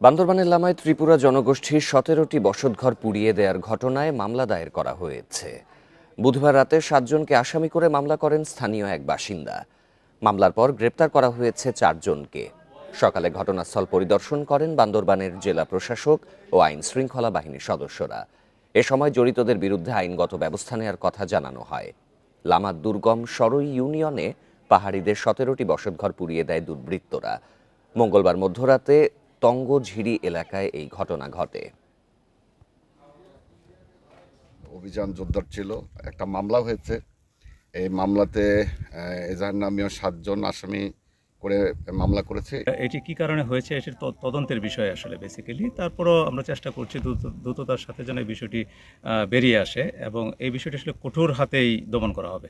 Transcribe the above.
বান্দরবানের লামায় ত্রিপুরা জনগোষ্ঠীর ১৭টি বসতঘর পুড়িয়ে দেওয়ার ঘটনায় মামলা দায়ের করা হয়েছে। বুধবার রাতে ৭ জনকে আসামি করে মামলা করেন স্থানীয় এক বাসিন্দা। মামলার পর গ্রেপ্তার করা হয়েছে ৪ জনকে। সকালে ঘটনাস্থল পরিদর্শন করেন বান্দরবানের জেলা প্রশাসক ও আইন শৃঙ্খলা বাহিনীর সদস্যরা। এ সময় জড়িতদের বিরুদ্ধে আইনগত ব্যবস্থা নেওয়ার কথা জানানো হয়। লামার দুর্গম সরই ইউনিয়নে পাহাড়িদের ১৭টি বসতঘর পুড়িয়ে দেয় দুর্বৃত্তরা। মঙ্গলবার মধ্যরাতে তঙ্গঝিরি এলাকায় এই ঘটনা ঘটে। অভিযান জোরদার ছিল, একটা মামলা হয়েছে। এই মামলাতে এজাহার নামীয় ৭ জন আসামি করে মামলা করেছে। এটি কি কারণে হয়েছে এটির তদন্তের বিষয় আসলে বেসিক্যালি। তারপরও আমরা চেষ্টা করছি দ্রুততার সাথে যেন এই বিষয়টি বেরিয়ে আসে এবং এই বিষয়টি আসলে কঠোর হাতেই দমন করা হবে।